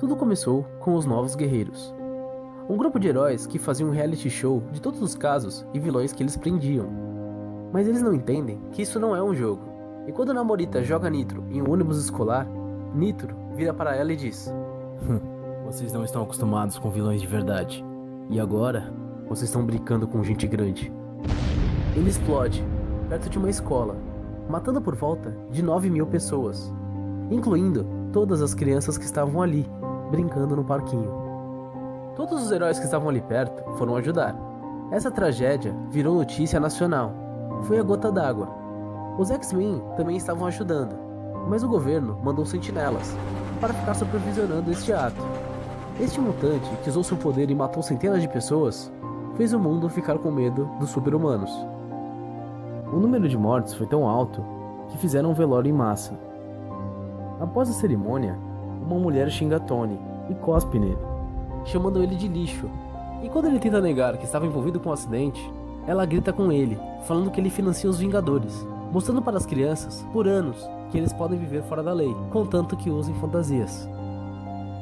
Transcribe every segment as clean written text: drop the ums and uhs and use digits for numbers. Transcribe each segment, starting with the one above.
Tudo começou com os Novos Guerreiros, um grupo de heróis que faziam um reality show de todos os casos e vilões que eles prendiam. Mas eles não entendem que isso não é um jogo. E quando Namorita joga Nitro em um ônibus escolar, Nitro vira para ela e diz: Vocês não estão acostumados com vilões de verdade. E agora, vocês estão brincando com gente grande. Ele explode perto de uma escola, matando por volta de 9.000 pessoas, incluindo todas as crianças que estavam ali, brincando no parquinho. Todos os heróis que estavam ali perto foram ajudar. Essa tragédia virou notícia nacional. Foi a gota d'água. Os X-Men também estavam ajudando, mas o governo mandou sentinelas para ficar supervisionando este ato. Este mutante, que usou seu poder e matou centenas de pessoas, fez o mundo ficar com medo dos super-humanos. o número de mortes foi tão alto que fizeram um velório em massa. Após a cerimônia, uma mulher xinga Tony e cospe nele, chamando ele de lixo. E quando ele tenta negar que estava envolvido com o acidente, ela grita com ele, falando que ele financia os Vingadores, mostrando para as crianças, por anos, que eles podem viver fora da lei, contanto que usem fantasias.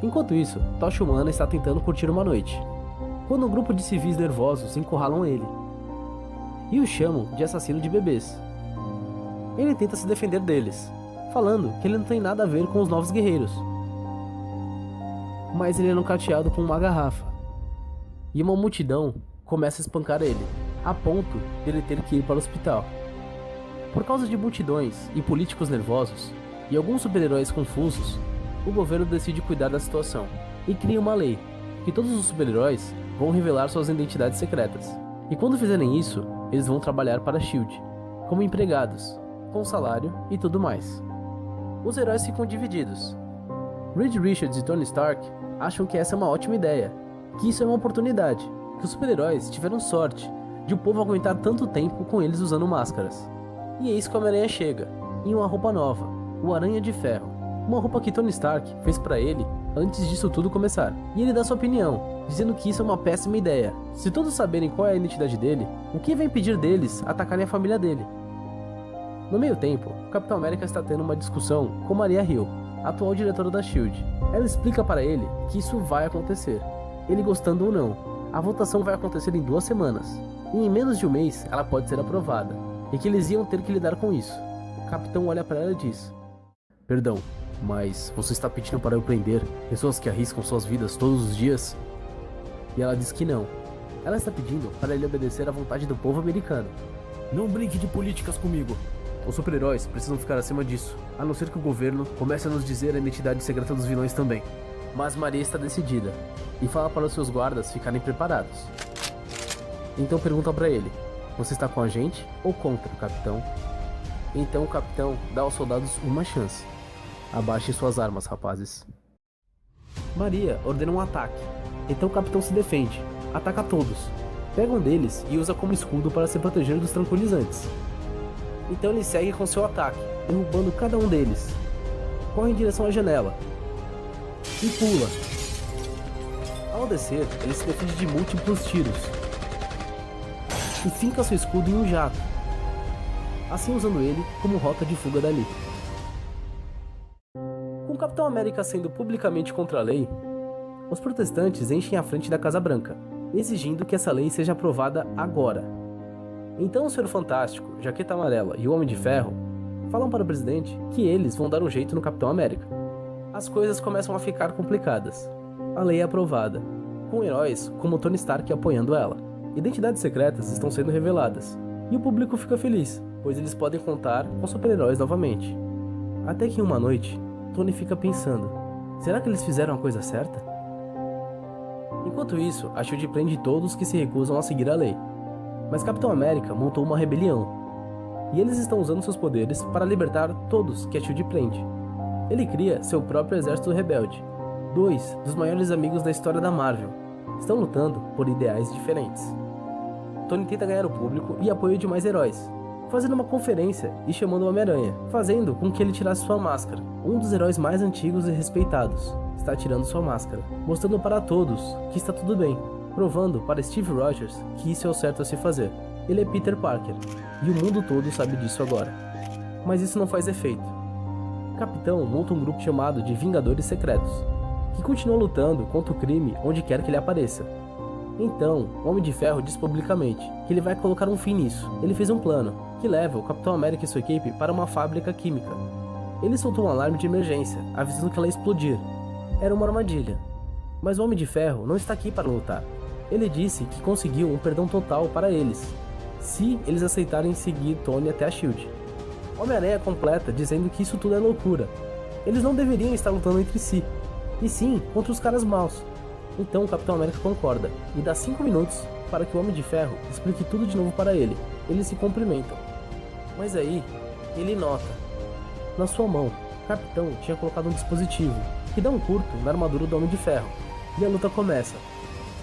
Enquanto isso, Tocha Humana está tentando curtir uma noite, quando um grupo de civis nervosos encurralam ele e o chamam de assassino de bebês. Ele tenta se defender deles, falando que ele não tem nada a ver com os Novos Guerreiros, mas ele é nocauteado com uma garrafa, e uma multidão começa a espancar ele, a ponto de ele ter que ir para o hospital. Por causa de multidões e políticos nervosos, e alguns super-heróis confusos, o governo decide cuidar da situação, e cria uma lei, que todos os super-heróis vão revelar suas identidades secretas. E quando fizerem isso, eles vão trabalhar para a SHIELD, como empregados, com salário e tudo mais. Os heróis ficam divididos. Reed Richards e Tony Stark acham que essa é uma ótima ideia, que isso é uma oportunidade, que os super-heróis tiveram sorte de o povo aguentar tanto tempo com eles usando máscaras. E eis que o Homem-Aranha chega, em uma roupa nova, o Aranha de Ferro, uma roupa que Tony Stark fez para ele antes disso tudo começar. E ele dá sua opinião, dizendo que isso é uma péssima ideia. Se todos saberem qual é a identidade dele, o que vai impedir deles atacarem a família dele? No meio tempo, o Capitão América está tendo uma discussão com Maria Hill, atual diretora da SHIELD. Ela explica para ele que isso vai acontecer, ele gostando ou não. A votação vai acontecer em 2 semanas, e em menos de um mês ela pode ser aprovada, e que eles iam ter que lidar com isso. O Capitão olha para ela e diz: Perdão, mas você está pedindo para eu prender pessoas que arriscam suas vidas todos os dias? E ela diz que não. Ela está pedindo para ele obedecer à vontade do povo americano. Não brinque de políticas comigo. Os super-heróis precisam ficar acima disso, a não ser que o governo comece a nos dizer a identidade secreta dos vilões também. Mas Maria está decidida, e fala para os seus guardas ficarem preparados. Então perguntam para ele: você está com a gente ou contra o capitão? Então o capitão dá aos soldados uma chance. Abaixem suas armas, rapazes. Maria ordena um ataque. Então o capitão se defende, ataca todos, pega um deles e usa como escudo para se proteger dos tranquilizantes. Então ele segue com seu ataque, derrubando cada um deles. Corre em direção à janela e pula. Ao descer, ele se defende de múltiplos tiros e finca seu escudo em um jato, assim usando ele como rota de fuga dali. Com o Capitão América sendo publicamente contra a lei, os protestantes enchem a frente da Casa Branca, exigindo que essa lei seja aprovada agora. Então o Senhor Fantástico, Jaqueta Amarela e o Homem de Ferro falam para o presidente que eles vão dar um jeito no Capitão América. As coisas começam a ficar complicadas. A lei é aprovada, com heróis como Tony Stark apoiando ela. Identidades secretas estão sendo reveladas, e o público fica feliz, pois eles podem contar com super-heróis novamente. Até que em uma noite, Tony fica pensando: será que eles fizeram a coisa certa? Enquanto isso, a SHIELD prende todos que se recusam a seguir a lei. Mas Capitão América montou uma rebelião, e eles estão usando seus poderes para libertar todos que a SHIELD prende. Ele cria seu próprio exército rebelde. 2 dos maiores amigos da história da Marvel estão lutando por ideais diferentes. Tony tenta ganhar o público e apoio de mais heróis, fazendo uma conferência e chamando o Homem-Aranha, fazendo com que ele tirasse sua máscara. Um dos heróis mais antigos e respeitados está tirando sua máscara, mostrando para todos que está tudo bem, provando para Steve Rogers que isso é o certo a se fazer. Ele é Peter Parker, e o mundo todo sabe disso agora. Mas isso não faz efeito. O Capitão monta um grupo chamado de Vingadores Secretos, que continua lutando contra o crime onde quer que ele apareça. Então, o Homem de Ferro diz publicamente que ele vai colocar um fim nisso. Ele fez um plano que leva o Capitão América e sua equipe para uma fábrica química. Ele soltou um alarme de emergência, avisando que ela ia explodir. Era uma armadilha. Mas o Homem de Ferro não está aqui para lutar. Ele disse que conseguiu um perdão total para eles, se eles aceitarem seguir Tony até a SHIELD. Homem-Aranha completa dizendo que isso tudo é loucura. Eles não deveriam estar lutando entre si, e sim contra os caras maus. Então o Capitão América concorda, e dá 5 minutos para que o Homem de Ferro explique tudo de novo para ele. Eles se cumprimentam. Mas aí, ele nota. Na sua mão, o Capitão tinha colocado um dispositivo que dá um curto na armadura do Homem de Ferro. E a luta começa.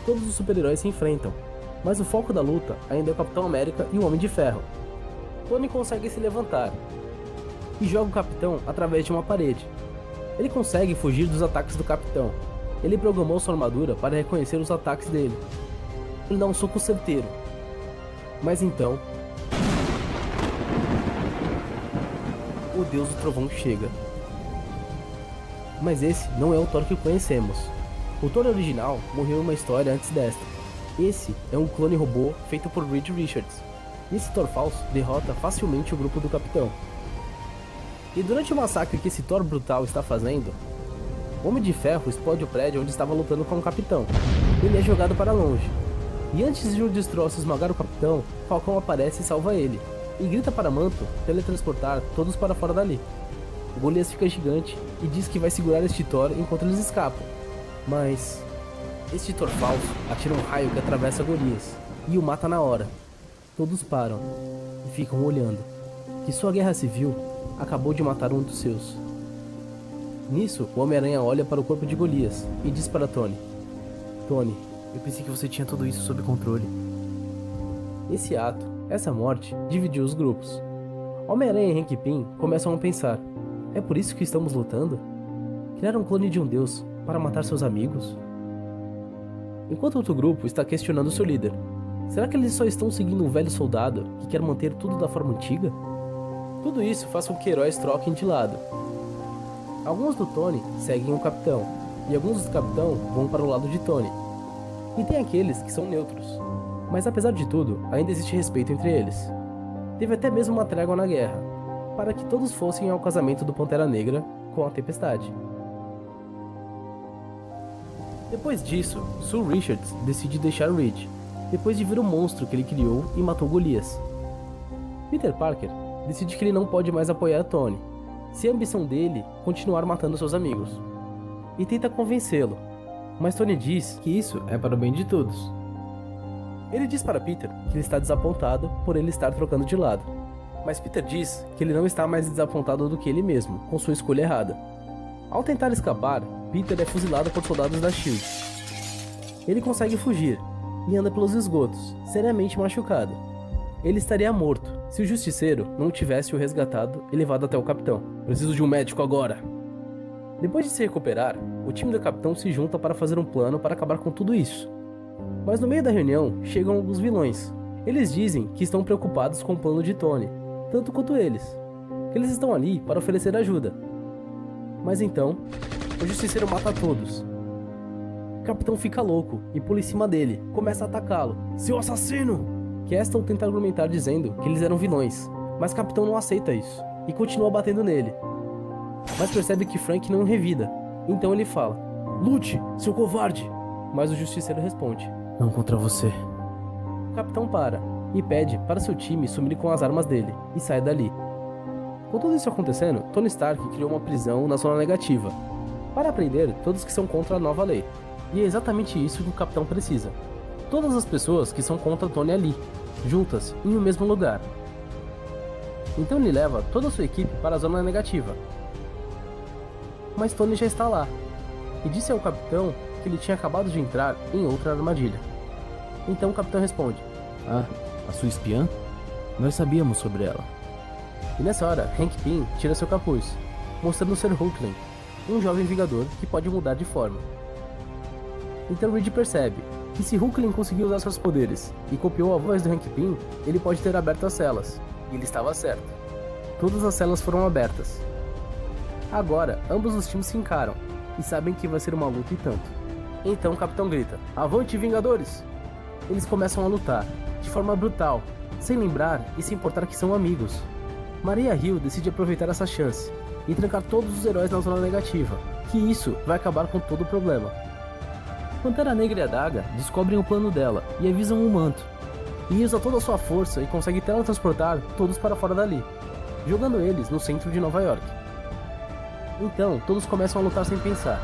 Todos os super-heróis se enfrentam, mas o foco da luta ainda é o Capitão América e o Homem de Ferro. Tony consegue se levantar e joga o Capitão através de uma parede. Ele consegue fugir dos ataques do Capitão. Ele programou sua armadura para reconhecer os ataques dele. Ele dá um soco certeiro. Mas então, o Deus do Trovão chega. Mas esse não é o Thor que conhecemos. O Thor original morreu em uma história antes desta. Esse é um clone robô feito por Reed Richards. E esse Thor falso derrota facilmente o grupo do Capitão. E durante o massacre que esse Thor brutal está fazendo, o Homem de Ferro explode o prédio onde estava lutando com o Capitão. Ele é jogado para longe. E antes de um destroço esmagar o Capitão, Falcão aparece e salva ele. E grita para Manto teletransportar todos para fora dali. O Golias fica gigante e diz que vai segurar este Thor enquanto eles escapam. Mas este Thor falso atira um raio que atravessa Golias e o mata na hora. Todos param e ficam olhando, que sua guerra civil acabou de matar um dos seus. Nisso, o Homem-Aranha olha para o corpo de Golias e diz para Tony: Tony, eu pensei que você tinha tudo isso sob controle. Esse ato, essa morte, dividiu os grupos. Homem-Aranha e Hank Pym começam a pensar: é por isso que estamos lutando? Criar um clone de um deus para matar seus amigos? Enquanto outro grupo está questionando seu líder: será que eles só estão seguindo um velho soldado que quer manter tudo da forma antiga? Tudo isso faz com que heróis troquem de lado. Alguns do Tony seguem o Capitão, e alguns do Capitão vão para o lado de Tony. E tem aqueles que são neutros. Mas apesar de tudo, ainda existe respeito entre eles. Teve até mesmo uma trégua na guerra, para que todos fossem ao casamento do Pantera Negra com a Tempestade. Depois disso, Sue Richards decide deixar Reed, depois de ver o monstro que ele criou e matou Golias. Peter Parker decide que ele não pode mais apoiar Tony, se a ambição dele continuar matando seus amigos, e tenta convencê-lo, mas Tony diz que isso é para o bem de todos. Ele diz para Peter que ele está desapontado por ele estar trocando de lado, mas Peter diz que ele não está mais desapontado do que ele mesmo, com sua escolha errada. Ao tentar escapar, Peter é fuzilado por soldados da SHIELD. Ele consegue fugir e anda pelos esgotos, seriamente machucado. Ele estaria morto se o Justiceiro não tivesse o resgatado e levado até o Capitão. Preciso de um médico agora. Depois de se recuperar, o time do Capitão se junta para fazer um plano para acabar com tudo isso. Mas no meio da reunião, chegam alguns vilões. Eles dizem que estão preocupados com o plano de Tony, tanto quanto eles. Que eles estão ali para oferecer ajuda. Mas então, o Justiceiro mata todos. O Capitão fica louco e pula em cima dele, começa a atacá-lo. Seu assassino! Castle tenta argumentar dizendo que eles eram vilões, mas o Capitão não aceita isso e continua batendo nele. Mas percebe que Frank não revida, então ele fala: lute, seu covarde! Mas o Justiceiro responde: não contra você. O Capitão para e pede para seu time sumir com as armas dele e sai dali. Com tudo isso acontecendo, Tony Stark criou uma prisão na zona negativa para prender todos que são contra a nova lei. E é exatamente isso que o Capitão precisa. Todas as pessoas que são contra Tony ali, juntas, em um mesmo lugar. Então ele leva toda a sua equipe para a zona negativa. Mas Tony já está lá, e disse ao Capitão que ele tinha acabado de entrar em outra armadilha. Então o Capitão responde: ah, a sua espiã? Nós sabíamos sobre ela. E nessa hora, Hank Pym tira seu capuz, mostrando ser Hulkling, um jovem vingador que pode mudar de forma. Então Reed percebe que se Hulkling conseguiu usar seus poderes e copiou a voz do Hank Pym, ele pode ter aberto as celas. E ele estava certo. Todas as celas foram abertas. Agora, ambos os times se encaram. e sabem que vai ser uma luta e tanto. Então o capitão grita: "Avante, Vingadores!" Eles começam a lutar, de forma brutal, sem lembrar e se importar que são amigos. Maria Hill decide aproveitar essa chance e trancar todos os heróis na zona negativa, que isso vai acabar com todo o problema. Pantera Negra e a Daga descobrem o plano dela e avisam o Manto, e usa toda a sua força e consegue teletransportar todos para fora dali, jogando eles no centro de Nova York. Então, todos começam a lutar sem pensar.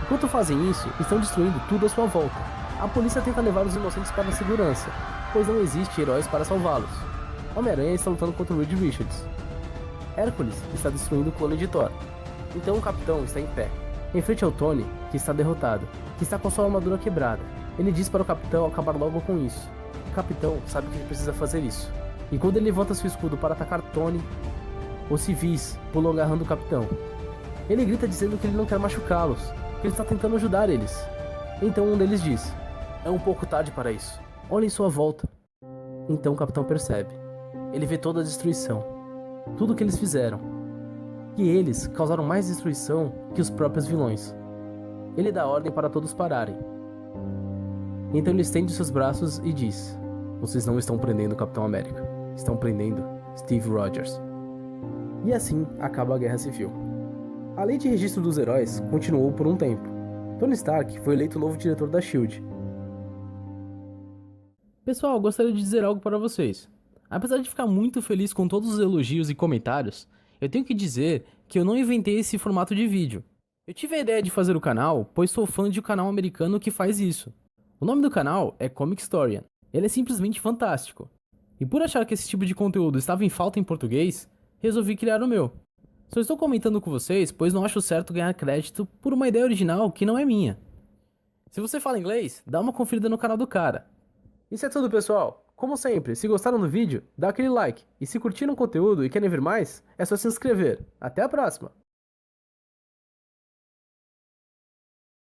Enquanto fazem isso, estão destruindo tudo à sua volta. A polícia tenta levar os inocentes para a segurança, pois não existe heróis para salvá-los. Homem-Aranha está lutando contra o Reed Richards. Hércules está destruindo o clone de Thor. Então o Capitão está em pé, em frente ao Tony, que está derrotado, que está com sua armadura quebrada. Ele diz para o Capitão acabar logo com isso. O Capitão sabe que ele precisa fazer isso. E quando ele levanta seu escudo para atacar Tony, os civis pulam agarrando o Capitão. Ele grita dizendo que ele não quer machucá-los, que ele está tentando ajudar eles. Então um deles diz: "É um pouco tarde para isso. Olhe em sua volta." Então o Capitão percebe. Ele vê toda a destruição. Tudo o que eles fizeram. Que eles causaram mais destruição que os próprios vilões. Ele dá ordem para todos pararem. Então ele estende seus braços e diz: "Vocês não estão prendendo o Capitão América. Estão prendendo Steve Rogers." E assim acaba a Guerra Civil. A lei de registro dos heróis continuou por um tempo. Tony Stark foi eleito novo diretor da SHIELD. Pessoal, gostaria de dizer algo para vocês. Apesar de ficar muito feliz com todos os elogios e comentários, eu tenho que dizer que eu não inventei esse formato de vídeo. Eu tive a ideia de fazer o canal, pois sou fã de um canal americano que faz isso. O nome do canal é Comic Historian. Ele é simplesmente fantástico. E por achar que esse tipo de conteúdo estava em falta em português, resolvi criar o meu. Só estou comentando com vocês, pois não acho certo ganhar crédito por uma ideia original que não é minha. Se você fala inglês, dá uma conferida no canal do cara. Isso é tudo, pessoal. Como sempre, se gostaram do vídeo, dá aquele like. E se curtiram o conteúdo e querem ver mais, é só se inscrever. Até a próxima!